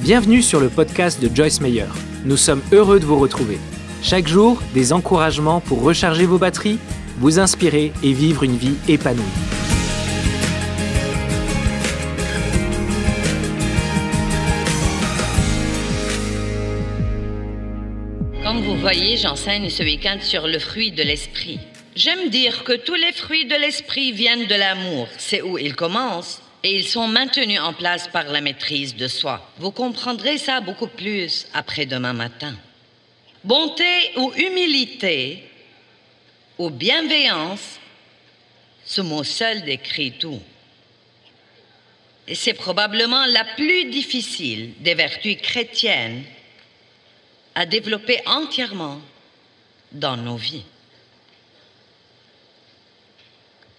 Bienvenue sur le podcast de Joyce Meyer. Nous sommes heureux de vous retrouver. Chaque jour, des encouragements pour recharger vos batteries, vous inspirer et vivre une vie épanouie. Comme vous voyez, j'enseigne ce week-end sur le fruit de l'esprit. J'aime dire que tous les fruits de l'esprit viennent de l'amour. C'est où ils commencent et ils sont maintenus en place par la maîtrise de soi. Vous comprendrez ça beaucoup plus après-demain matin. Bonté ou humilité ou bienveillance, ce mot seul décrit tout. Et c'est probablement la plus difficile des vertus chrétiennes à développer entièrement dans nos vies.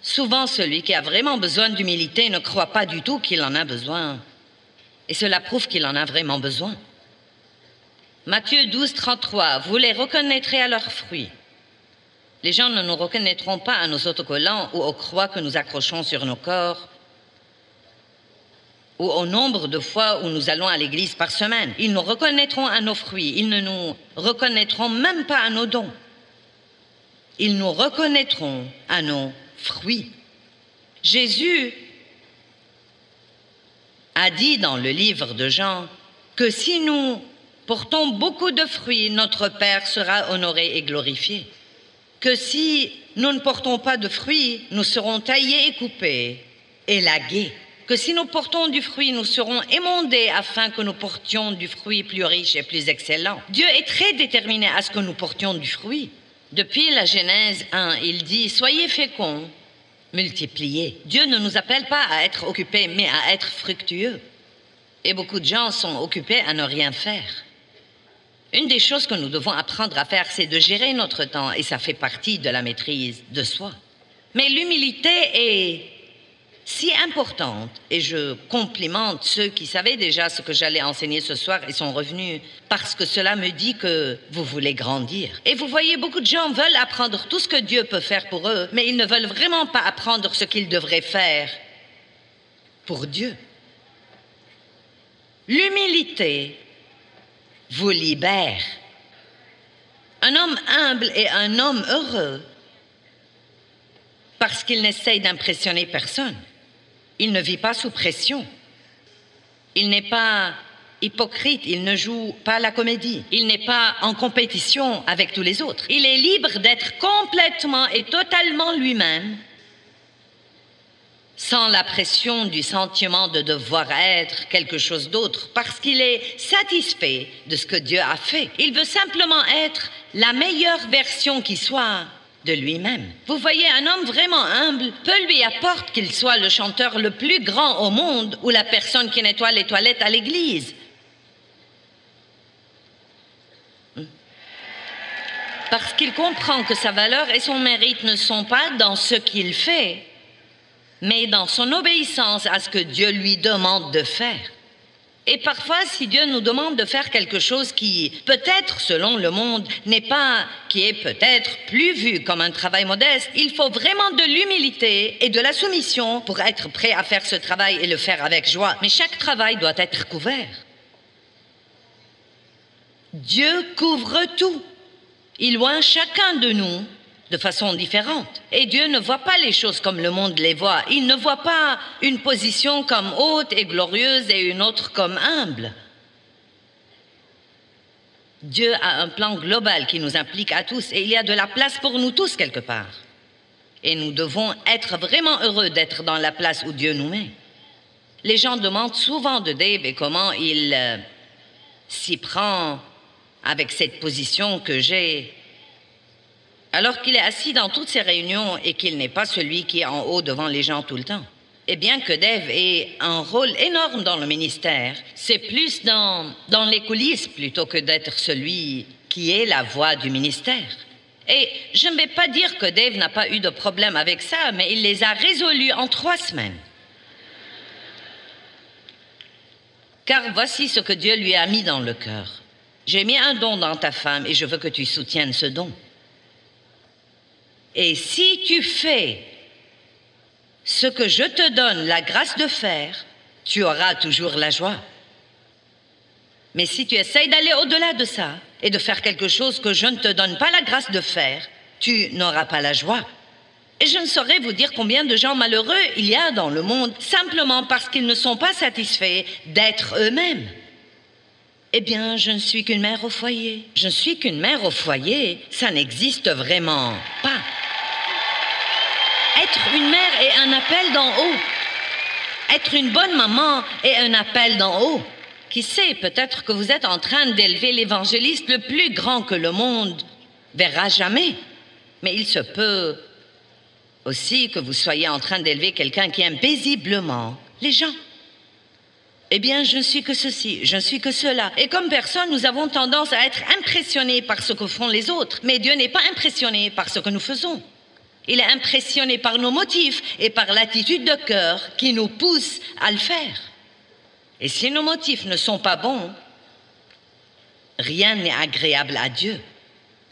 Souvent, celui qui a vraiment besoin d'humilité ne croit pas du tout qu'il en a besoin. Et cela prouve qu'il en a vraiment besoin. Matthieu 12, 33, vous les reconnaîtrez à leurs fruits. Les gens ne nous reconnaîtront pas à nos autocollants ou aux croix que nous accrochons sur nos corps ou au nombre de fois où nous allons à l'église par semaine. Ils nous reconnaîtront à nos fruits. Ils ne nous reconnaîtront même pas à nos dons. Ils nous reconnaîtront à nos fruits. Jésus a dit dans le livre de Jean que si nous portons beaucoup de fruits, notre Père sera honoré et glorifié. Que si nous ne portons pas de fruits, nous serons taillés et coupés et lagués. Que si nous portons du fruit, nous serons émondés afin que nous portions du fruit plus riche et plus excellent. Dieu est très déterminé à ce que nous portions du fruit. Depuis la Genèse 1, il dit « Soyez féconds, multipliez ». Dieu ne nous appelle pas à être occupés, mais à être fructueux. Et beaucoup de gens sont occupés à ne rien faire. Une des choses que nous devons apprendre à faire, c'est de gérer notre temps, et ça fait partie de la maîtrise de soi. Mais l'humilité est si importante, et je complimente ceux qui savaient déjà ce que j'allais enseigner ce soir et sont revenus, parce que cela me dit que vous voulez grandir. Et vous voyez, beaucoup de gens veulent apprendre tout ce que Dieu peut faire pour eux, mais ils ne veulent vraiment pas apprendre ce qu'ils devraient faire pour Dieu. L'humilité vous libère. Un homme humble est un homme heureux parce qu'il n'essaye d'impressionner personne. Il ne vit pas sous pression. Il n'est pas hypocrite, il ne joue pas la comédie. Il n'est pas en compétition avec tous les autres. Il est libre d'être complètement et totalement lui-même, sans la pression du sentiment de devoir être quelque chose d'autre, parce qu'il est satisfait de ce que Dieu a fait. Il veut simplement être la meilleure version qui soit de lui-même. Vous voyez, un homme vraiment humble, peu lui importe qu'il soit le chanteur le plus grand au monde ou la personne qui nettoie les toilettes à l'église. Parce qu'il comprend que sa valeur et son mérite ne sont pas dans ce qu'il fait, mais dans son obéissance à ce que Dieu lui demande de faire. Et parfois, si Dieu nous demande de faire quelque chose qui, peut-être, selon le monde, qui est peut-être plus vu comme un travail modeste, il faut vraiment de l'humilité et de la soumission pour être prêt à faire ce travail et le faire avec joie. Mais chaque travail doit être couvert. Dieu couvre tout. Il oint chacun de nous de façon différente. Et Dieu ne voit pas les choses comme le monde les voit. Il ne voit pas une position comme haute et glorieuse et une autre comme humble. Dieu a un plan global qui nous implique à tous et il y a de la place pour nous tous quelque part. Et nous devons être vraiment heureux d'être dans la place où Dieu nous met. Les gens demandent souvent de Dave et comment il s'y prend avec cette position que j'ai, alors qu'il est assis dans toutes ces réunions et qu'il n'est pas celui qui est en haut devant les gens tout le temps. Et bien que Dave ait un rôle énorme dans le ministère, c'est plus dans les coulisses plutôt que d'être celui qui est la voix du ministère. Et je ne vais pas dire que Dave n'a pas eu de problème avec ça, mais il les a résolus en 3 semaines. Car voici ce que Dieu lui a mis dans le cœur. J'ai mis un don dans ta femme et je veux que tu soutiennes ce don. Et si tu fais ce que je te donne la grâce de faire, tu auras toujours la joie. Mais si tu essayes d'aller au-delà de ça et de faire quelque chose que je ne te donne pas la grâce de faire, tu n'auras pas la joie. Et je ne saurais vous dire combien de gens malheureux il y a dans le monde simplement parce qu'ils ne sont pas satisfaits d'être eux-mêmes. Eh bien, je ne suis qu'une mère au foyer. Je ne suis qu'une mère au foyer, ça n'existe vraiment pas. Être une mère est un appel d'en haut. Être une bonne maman est un appel d'en haut. Qui sait, peut-être que vous êtes en train d'élever l'évangéliste le plus grand que le monde verra jamais. Mais il se peut aussi que vous soyez en train d'élever quelqu'un qui aime paisiblement les gens. Eh bien, je ne suis que ceci, je ne suis que cela. Et comme personne, nous avons tendance à être impressionnés par ce que font les autres. Mais Dieu n'est pas impressionné par ce que nous faisons. Il est impressionné par nos motifs et par l'attitude de cœur qui nous pousse à le faire. Et si nos motifs ne sont pas bons, rien n'est agréable à Dieu.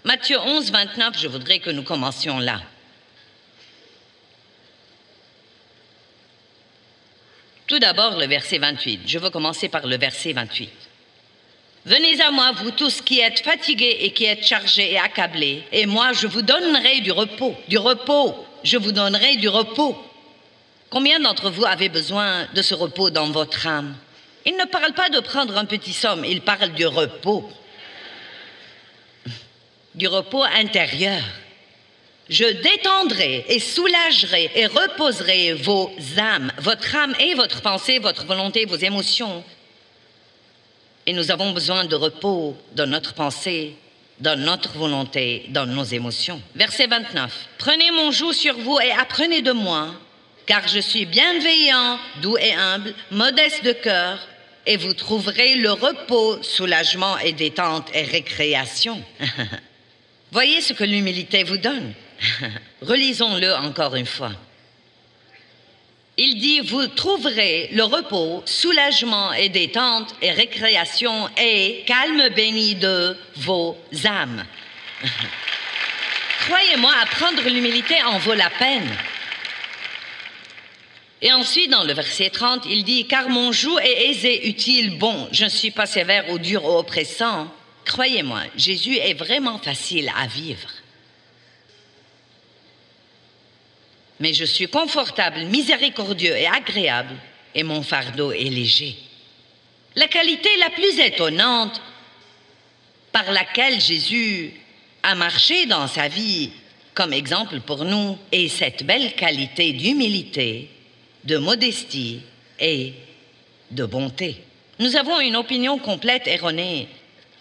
Matthieu 11, 29, je voudrais que nous commencions là. Tout d'abord, le verset 28. Je veux commencer par le verset 28. Venez à moi, vous tous qui êtes fatigués et qui êtes chargés et accablés, et moi, je vous donnerai du repos. Du repos. Je vous donnerai du repos. Combien d'entre vous avez besoin de ce repos dans votre âme? Il ne parle pas de prendre un petit somme, il parle du repos. Du repos intérieur. Je détendrai et soulagerai et reposerai vos âmes, votre âme et votre pensée, votre volonté, vos émotions. Et nous avons besoin de repos dans notre pensée, dans notre volonté, dans nos émotions. Verset 29. Prenez mon joug sur vous et apprenez de moi, car je suis bienveillant, doux et humble, modeste de cœur, et vous trouverez le repos, soulagement et détente et récréation. Voyez ce que l'humilité vous donne. Relisons-le encore une fois. Il dit, vous trouverez le repos, soulagement et détente et récréation et calme béni de vos âmes. Croyez-moi, apprendre l'humilité en vaut la peine. Et ensuite, dans le verset 30, il dit, car mon joug est aisé, utile, bon. Je ne suis pas sévère ou dur ou oppressant. Croyez-moi, Jésus est vraiment facile à vivre. Mais je suis confortable, miséricordieux et agréable, et mon fardeau est léger. La qualité la plus étonnante par laquelle Jésus a marché dans sa vie, comme exemple pour nous, est cette belle qualité d'humilité, de modestie et de bonté. Nous avons une opinion complète erronée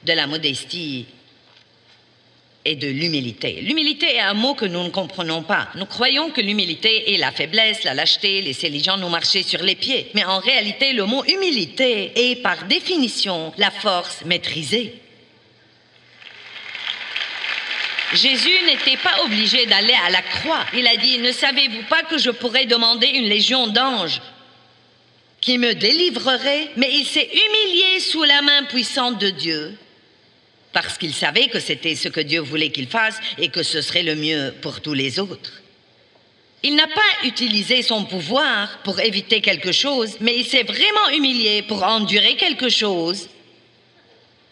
de la modestie et de l'humilité. L'humilité est un mot que nous ne comprenons pas. Nous croyons que l'humilité est la faiblesse, la lâcheté, laisser les gens nous marcher sur les pieds. Mais en réalité, le mot humilité est par définition la force maîtrisée. Jésus n'était pas obligé d'aller à la croix. Il a dit, ne savez-vous pas que je pourrais demander une légion d'anges qui me délivrerait? Mais il s'est humilié sous la main puissante de Dieu, parce qu'il savait que c'était ce que Dieu voulait qu'il fasse et que ce serait le mieux pour tous les autres. Il n'a pas utilisé son pouvoir pour éviter quelque chose, mais il s'est vraiment humilié pour endurer quelque chose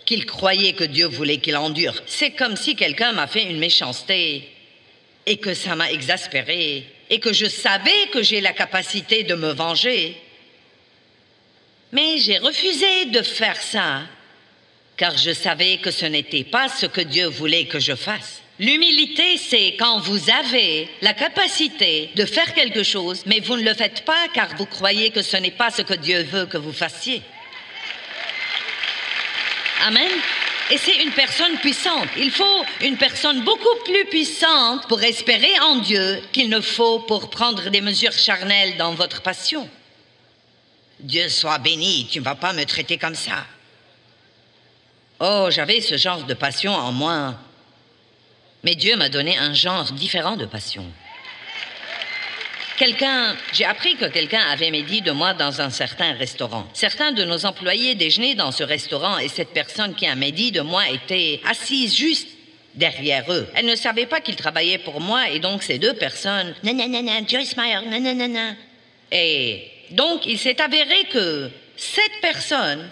qu'il croyait que Dieu voulait qu'il endure. C'est comme si quelqu'un m'a fait une méchanceté et que ça m'a exaspéré et que je savais que j'ai la capacité de me venger. Mais j'ai refusé de faire ça, car je savais que ce n'était pas ce que Dieu voulait que je fasse. L'humilité, c'est quand vous avez la capacité de faire quelque chose, mais vous ne le faites pas car vous croyez que ce n'est pas ce que Dieu veut que vous fassiez. Amen. Et c'est une personne puissante. Il faut une personne beaucoup plus puissante pour espérer en Dieu qu'il ne faut pour prendre des mesures charnelles dans votre passion. Dieu soit béni, tu ne vas pas me traiter comme ça. Oh, j'avais ce genre de passion en moi. Mais Dieu m'a donné un genre différent de passion. J'ai appris que quelqu'un avait médit de moi dans un certain restaurant. Certains de nos employés déjeunaient dans ce restaurant et cette personne qui a médit de moi était assise juste derrière eux. Elle ne savait pas qu'il travaillait pour moi et donc ces deux personnes, nanana, Joyce Meyer, nanana. Et donc il s'est avéré que cette personne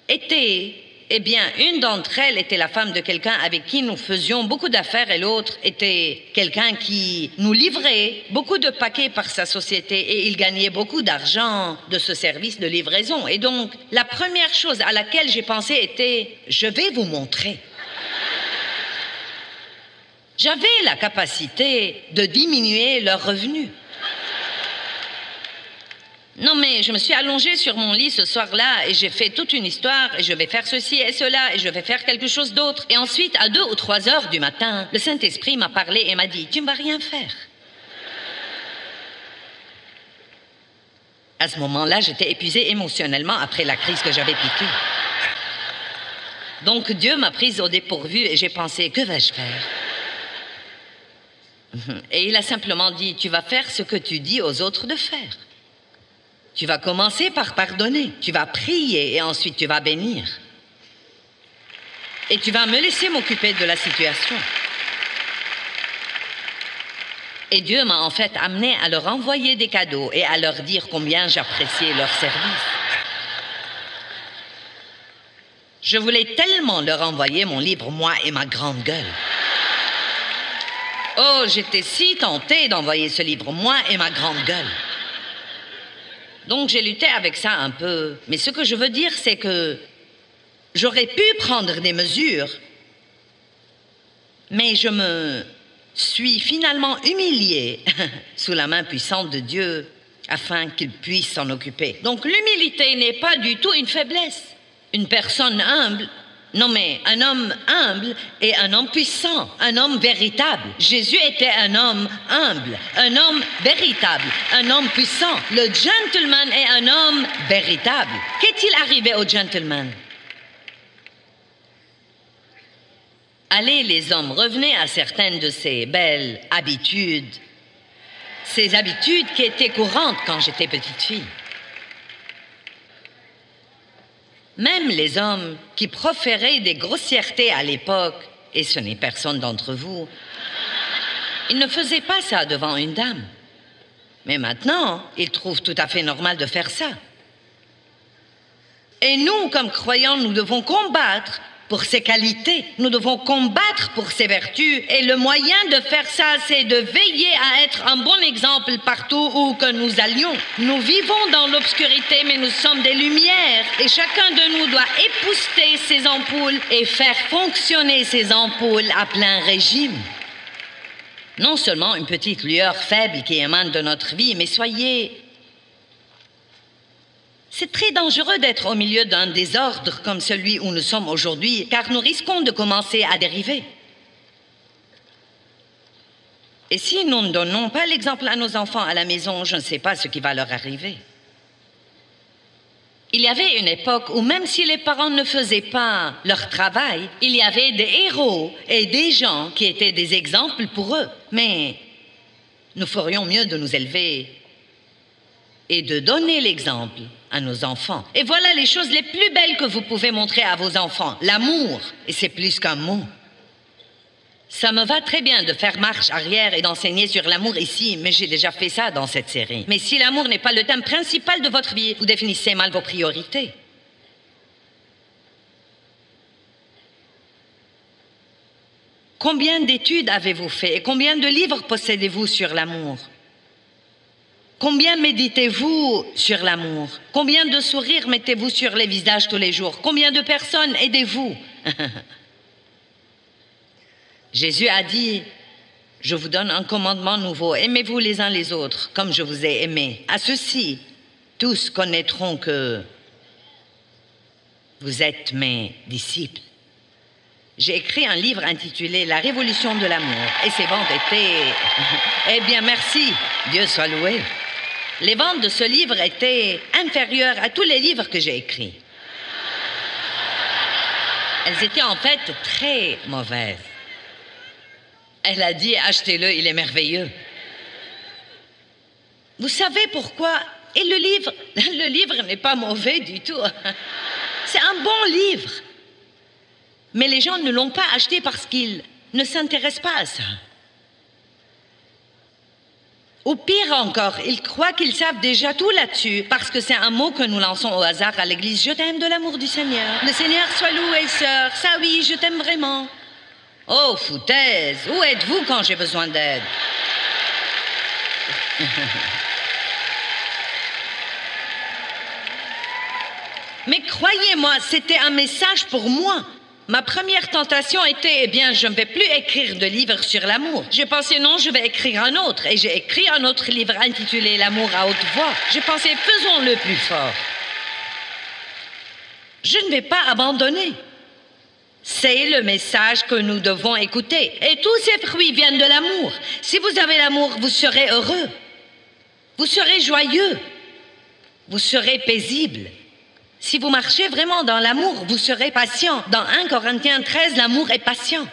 était Eh bien, une d'entre elles était la femme de quelqu'un avec qui nous faisions beaucoup d'affaires et l'autre était quelqu'un qui nous livrait beaucoup de paquets par sa société et il gagnait beaucoup d'argent de ce service de livraison. Et donc, la première chose à laquelle j'ai pensé était « je vais vous montrer ». J'avais la capacité de diminuer leurs revenus. Non, mais je me suis allongée sur mon lit ce soir-là et j'ai fait toute une histoire et je vais faire ceci et cela et je vais faire quelque chose d'autre. Et ensuite, à 2 ou 3 heures du matin, le Saint-Esprit m'a parlé et m'a dit « Tu ne vas rien faire ». À ce moment-là, j'étais épuisée émotionnellement après la crise que j'avais piquée. Donc Dieu m'a prise au dépourvu et j'ai pensé « Que vais-je faire ?» Et il a simplement dit « Tu vas faire ce que tu dis aux autres de faire. Tu vas commencer par pardonner, tu vas prier et ensuite tu vas bénir. Et tu vas me laisser m'occuper de la situation. » Et Dieu m'a en fait amené à leur envoyer des cadeaux et à leur dire combien j'appréciais leur service. Je voulais tellement leur envoyer mon livre « Moi et ma grande gueule ». Oh, j'étais si tentée d'envoyer ce livre « Moi et ma grande gueule ». Donc j'ai lutté avec ça un peu. Mais ce que je veux dire, c'est que j'aurais pu prendre des mesures, mais je me suis finalement humiliée sous la main puissante de Dieu afin qu'il puisse s'en occuper. Donc l'humilité n'est pas du tout une faiblesse. Une personne humble, non mais un homme humble est un homme puissant, un homme véritable. Jésus était un homme humble, un homme véritable, un homme puissant. Le gentleman est un homme véritable. Qu'est-il arrivé au gentleman? Allez les hommes, revenez à certaines de ces belles habitudes, ces habitudes qui étaient courantes quand j'étais petite fille. Même les hommes qui proféraient des grossièretés à l'époque, et ce n'est personne d'entre vous, ils ne faisaient pas ça devant une dame. Mais maintenant, ils trouvent tout à fait normal de faire ça. Et nous, comme croyants, nous devons combattre pour ses qualités, nous devons combattre pour ses vertus. Et le moyen de faire ça, c'est de veiller à être un bon exemple partout où que nous allions. Nous vivons dans l'obscurité, mais nous sommes des lumières. Et chacun de nous doit épousseter ses ampoules et faire fonctionner ces ampoules à plein régime. Non seulement une petite lueur faible qui émane de notre vie, mais soyez... C'est très dangereux d'être au milieu d'un désordre comme celui où nous sommes aujourd'hui, car nous risquons de commencer à dériver. Et si nous ne donnons pas l'exemple à nos enfants à la maison, je ne sais pas ce qui va leur arriver. Il y avait une époque où même si les parents ne faisaient pas leur travail, il y avait des héros et des gens qui étaient des exemples pour eux. Mais nous ferions mieux de nous élever et de donner l'exemple à nos enfants. Et voilà les choses les plus belles que vous pouvez montrer à vos enfants. L'amour, et c'est plus qu'un mot. Ça me va très bien de faire marche arrière et d'enseigner sur l'amour ici, mais j'ai déjà fait ça dans cette série. Mais si l'amour n'est pas le thème principal de votre vie, vous définissez mal vos priorités. Combien d'études avez-vous fait et combien de livres possédez-vous sur l'amour? Combien méditez-vous sur l'amour? Combien de sourires mettez-vous sur les visages tous les jours? Combien de personnes aidez-vous? Jésus a dit, je vous donne un commandement nouveau, aimez-vous les uns les autres comme je vous ai aimés. À ceux-ci, tous connaîtront que vous êtes mes disciples. J'ai écrit un livre intitulé « La révolution de l'amour » et ses ventes étaient... Eh bien, merci, Dieu soit loué. Les ventes de ce livre étaient inférieures à tous les livres que j'ai écrits. Elles étaient en fait très mauvaises. Elle a dit, achetez-le, il est merveilleux. Vous savez pourquoi? Et le livre n'est pas mauvais du tout. C'est un bon livre. Mais les gens ne l'ont pas acheté parce qu'ils ne s'intéressent pas à ça. Ou pire encore, ils croient qu'ils savent déjà tout là-dessus parce que c'est un mot que nous lançons au hasard à l'église. Je t'aime de l'amour du Seigneur. Le Seigneur soit loué, sœur. Ça oui, je t'aime vraiment. Oh, foutaise, où êtes-vous quand j'ai besoin d'aide? Mais croyez-moi, c'était un message pour moi. Ma première tentation était, eh bien, je ne vais plus écrire de livre sur l'amour. J'ai pensé, non, je vais écrire un autre. Et j'ai écrit un autre livre intitulé L'amour à haute voix. J'ai pensé, faisons-le plus fort. Je ne vais pas abandonner. C'est le message que nous devons écouter. Et tous ces fruits viennent de l'amour. Si vous avez l'amour, vous serez heureux. Vous serez joyeux. Vous serez paisible. Si vous marchez vraiment dans l'amour, vous serez patient. Dans 1 Corinthiens 13, l'amour est patient.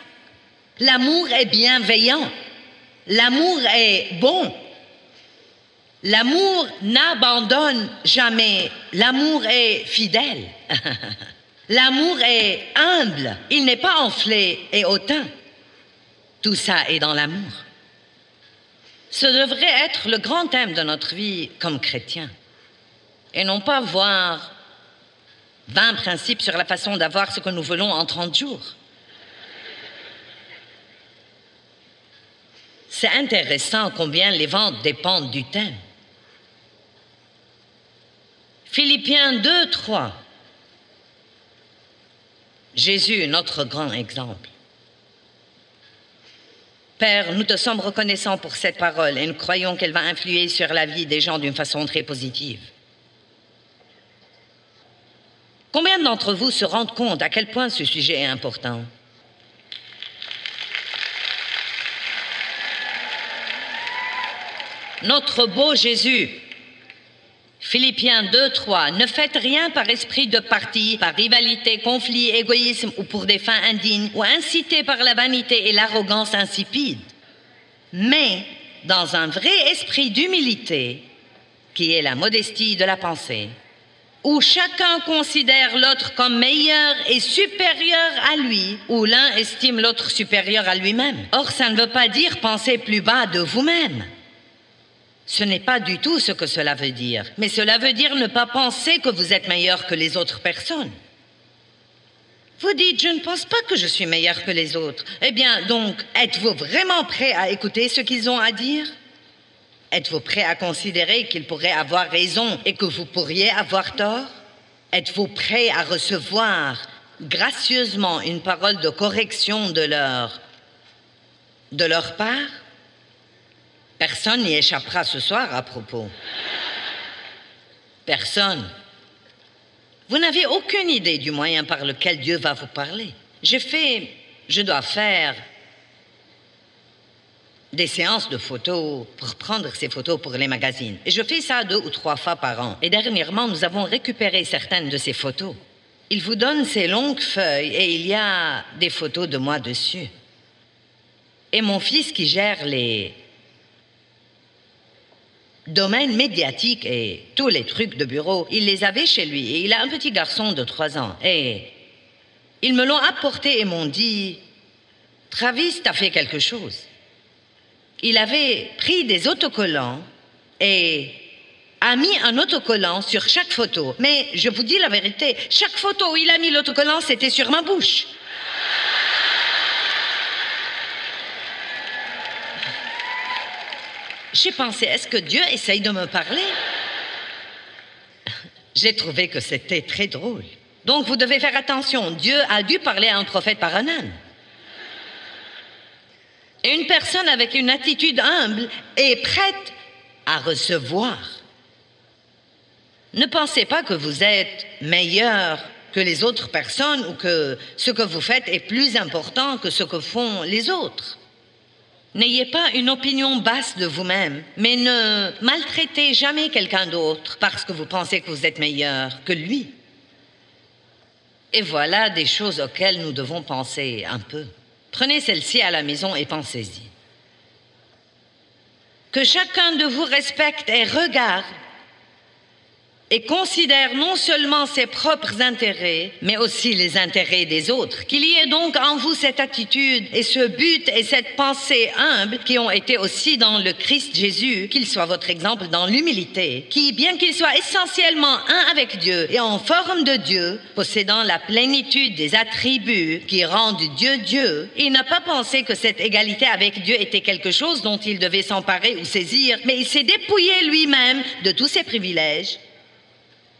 L'amour est bienveillant. L'amour est bon. L'amour n'abandonne jamais. L'amour est fidèle. L'amour est humble. Il n'est pas enflé et hautain. Tout ça est dans l'amour. Ce devrait être le grand thème de notre vie comme chrétiens. Et non pas voir 20 principes sur la façon d'avoir ce que nous voulons en 30 jours. C'est intéressant combien les ventes dépendent du thème. Philippiens 2, 3. Jésus, notre grand exemple. Père, nous te sommes reconnaissants pour cette parole et nous croyons qu'elle va influer sur la vie des gens d'une façon très positive. Combien d'entre vous se rendent compte à quel point ce sujet est important? Notre beau Jésus, Philippiens 2, 3, ne faites rien par esprit de parti, par rivalité, conflit, égoïsme ou pour des fins indignes ou incité par la vanité et l'arrogance insipide, mais dans un vrai esprit d'humilité, qui est la modestie de la pensée, où chacun considère l'autre comme meilleur et supérieur à lui, où l'un estime l'autre supérieur à lui-même. Or, ça ne veut pas dire penser plus bas de vous-même. Ce n'est pas du tout ce que cela veut dire. Mais cela veut dire ne pas penser que vous êtes meilleur que les autres personnes. Vous dites, je ne pense pas que je suis meilleur que les autres. Eh bien, donc, êtes-vous vraiment prêt à écouter ce qu'ils ont à dire? Êtes-vous prêt à considérer qu'ils pourraient avoir raison et que vous pourriez avoir tort? Êtes-vous prêt à recevoir gracieusement une parole de correction de leur part? Personne n'y échappera ce soir à propos. Personne. Vous n'avez aucune idée du moyen par lequel Dieu va vous parler. Je dois faire des séances de photos pour prendre ces photos pour les magazines. Et je fais ça 2 ou 3 fois par an. Et dernièrement, nous avons récupéré certaines de ces photos. Il vous donne ces longues feuilles et il y a des photos de moi dessus. Et mon fils qui gère les domaines médiatiques et tous les trucs de bureau, il les avait chez lui. Et il a un petit garçon de 3 ans. Et ils me l'ont apporté et m'ont dit, « Travis, t'as fait quelque chose. » Il avait pris des autocollants et a mis un autocollant sur chaque photo. Mais je vous dis la vérité, chaque photo où il a mis l'autocollant, c'était sur ma bouche. J'ai pensé, est-ce que Dieu essaye de me parler? J'ai trouvé que c'était très drôle. Donc vous devez faire attention, Dieu a dû parler à un prophète par un âne. Et une personne avec une attitude humble est prête à recevoir. Ne pensez pas que vous êtes meilleur que les autres personnes ou que ce que vous faites est plus important que ce que font les autres. N'ayez pas une opinion basse de vous-même, mais ne maltraitez jamais quelqu'un d'autre parce que vous pensez que vous êtes meilleur que lui. Et voilà des choses auxquelles nous devons penser un peu. Prenez celle-ci à la maison et pensez-y. Que chacun de vous respecte et regarde et considère non seulement ses propres intérêts, mais aussi les intérêts des autres. Qu'il y ait donc en vous cette attitude et ce but et cette pensée humble qui ont été aussi dans le Christ Jésus, qu'il soit votre exemple dans l'humilité, qui, bien qu'il soit essentiellement un avec Dieu et en forme de Dieu, possédant la plénitude des attributs qui rendent Dieu Dieu, il n'a pas pensé que cette égalité avec Dieu était quelque chose dont il devait s'emparer ou saisir, mais il s'est dépouillé lui-même de tous ses privilèges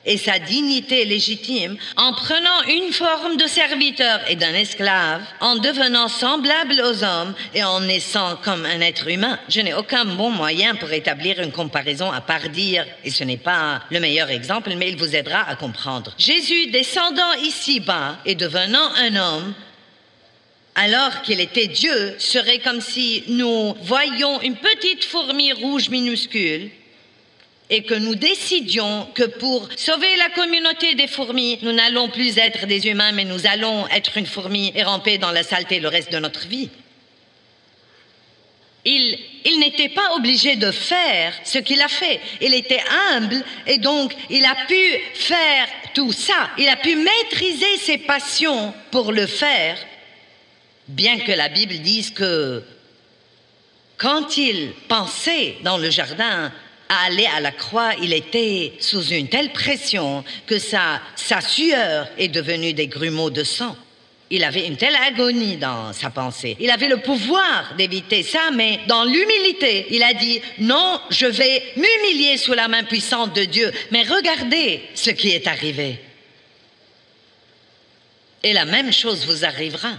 et sa dignité légitime en prenant une forme de serviteur et d'un esclave, en devenant semblable aux hommes et en naissant comme un être humain. Je n'ai aucun bon moyen pour établir une comparaison à part dire, et ce n'est pas le meilleur exemple, mais il vous aidera à comprendre. Jésus descendant ici-bas et devenant un homme, alors qu'il était Dieu, serait comme si nous voyions une petite fourmi rouge minuscule et que nous décidions que pour sauver la communauté des fourmis, nous n'allons plus être des humains, mais nous allons être une fourmi et ramper dans la saleté le reste de notre vie. Il n'était pas obligé de faire ce qu'il a fait. Il était humble et donc il a pu faire tout ça. Il a pu maîtriser ses passions pour le faire, bien que la Bible dise que quand il pensait dans le jardin à aller à la croix, il était sous une telle pression que sa sueur est devenue des grumeaux de sang. Il avait une telle agonie dans sa pensée. Il avait le pouvoir d'éviter ça, mais dans l'humilité, il a dit « Non, je vais m'humilier sous la main puissante de Dieu, mais regardez ce qui est arrivé. » Et la même chose vous arrivera.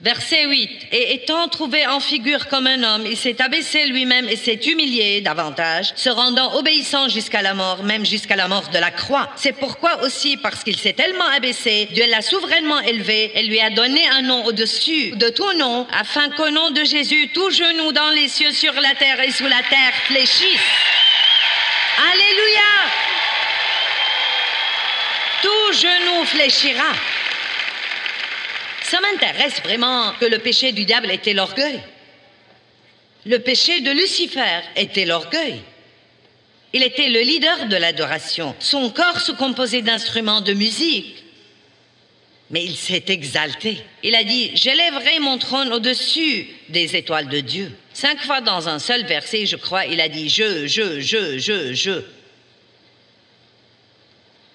Verset 8. « Et étant trouvé en figure comme un homme, il s'est abaissé lui-même et s'est humilié davantage, se rendant obéissant jusqu'à la mort, même jusqu'à la mort de la croix. C'est pourquoi aussi, parce qu'il s'est tellement abaissé, Dieu l'a souverainement élevé et lui a donné un nom au-dessus de tout nom, afin qu'au nom de Jésus, tout genou dans les cieux, sur la terre et sous la terre fléchisse. » Alléluia! Tout genou fléchira. Ça m'intéresse vraiment que le péché du diable était l'orgueil. Le péché de Lucifer était l'orgueil. Il était le leader de l'adoration. Son corps se composait d'instruments de musique. Mais il s'est exalté. Il a dit « J'élèverai mon trône au-dessus des étoiles de Dieu ». 5 fois dans un seul verset, je crois, il a dit « Je ».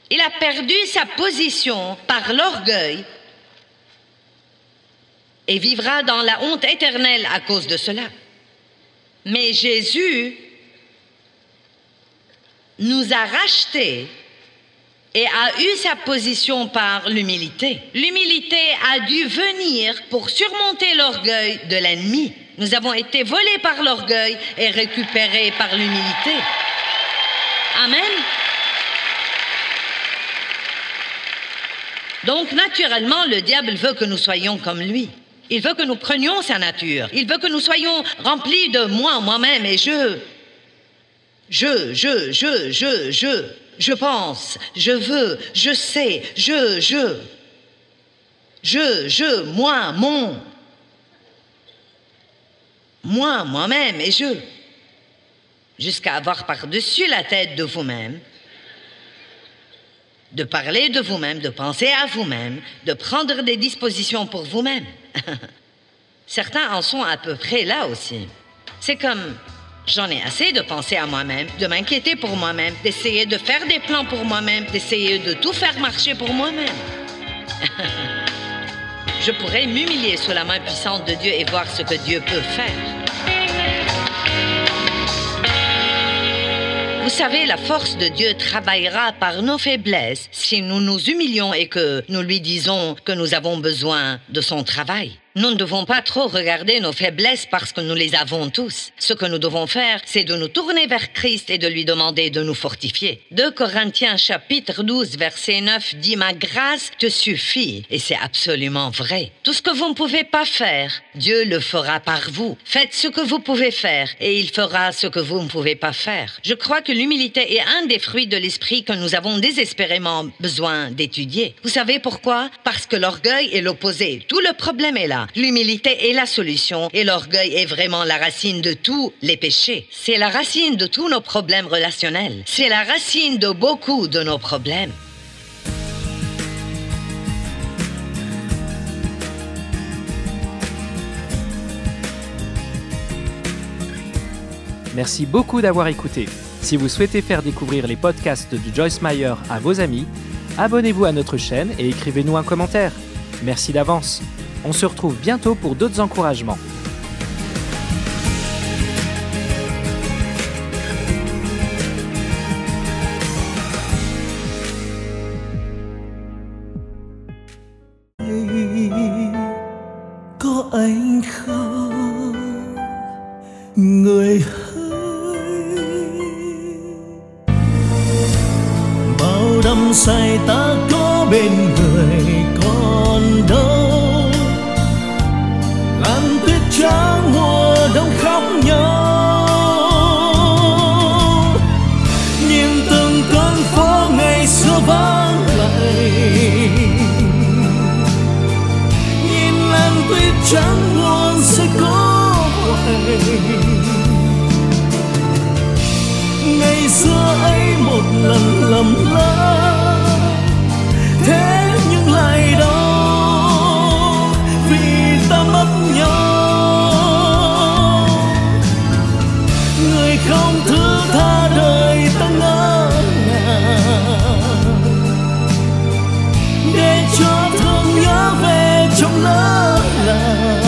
Il a perdu sa position par l'orgueil et vivra dans la honte éternelle à cause de cela. Mais Jésus nous a rachetés et a eu sa position par l'humilité. L'humilité a dû venir pour surmonter l'orgueil de l'ennemi. Nous avons été volés par l'orgueil et récupérés par l'humilité. Amen. Donc, naturellement, le diable veut que nous soyons comme lui. Il veut que nous prenions sa nature. Il veut que nous soyons remplis de moi, moi-même et je pense, je veux, je sais, moi, mon, moi-même et je. Jusqu'à avoir par-dessus la tête de vous-même, de parler de vous-même, de penser à vous-même, de prendre des dispositions pour vous-même. Certains en sont à peu près là aussi. C'est comme, j'en ai assez de penser à moi-même, de m'inquiéter pour moi-même, d'essayer de faire des plans pour moi-même, d'essayer de tout faire marcher pour moi-même. Je pourrais m'humilier sous la main puissante de Dieu et voir ce que Dieu peut faire. Vous savez, la force de Dieu travaillera par nos faiblesses si nous nous humilions et que nous lui disons que nous avons besoin de son travail. Nous ne devons pas trop regarder nos faiblesses parce que nous les avons tous. Ce que nous devons faire, c'est de nous tourner vers Christ et de lui demander de nous fortifier. 2 Corinthiens chapitre 12, verset 9 dit « Ma grâce te suffit » et c'est absolument vrai. Tout ce que vous ne pouvez pas faire, Dieu le fera par vous. Faites ce que vous pouvez faire et il fera ce que vous ne pouvez pas faire. Je crois que l'humilité est un des fruits de l'esprit que nous avons désespérément besoin d'étudier. Vous savez pourquoi? Parce que l'orgueil est l'opposé. Tout le problème est là. cela. L'humilité est la solution et l'orgueil est vraiment la racine de tous les péchés. C'est la racine de tous nos problèmes relationnels. C'est la racine de beaucoup de nos problèmes. Merci beaucoup d'avoir écouté. Si vous souhaitez faire découvrir les podcasts de Joyce Meyer à vos amis, abonnez-vous à notre chaîne et écrivez-nous un commentaire. Merci d'avance. On se retrouve bientôt pour d'autres encouragements. Có anh không, người bao đắm say ta có bên người còn đâu, làn tuyết trắng mùa đông khóc nhau, nhìn từng con phố ngày xưa vắng lặng, nhìn làn tuyết trắng buồn sẽ có hoài. Ngày xưa ấy một lần lầm lỡ, thế nhưng lại đau vì ta mất nhau. Người không thứ tha đời ta ngỡ ngàng, để cho thương nhớ về trong lỡ làng.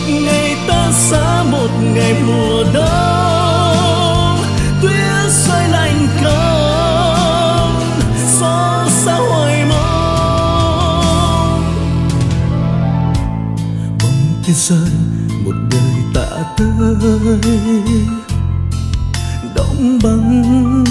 Ngày ta xa một ngày mùa đông, tuyết rơi lạnh cóng, xót xa hoài mong. Bóng tuyết rơi một đời tạ tới, đóng băng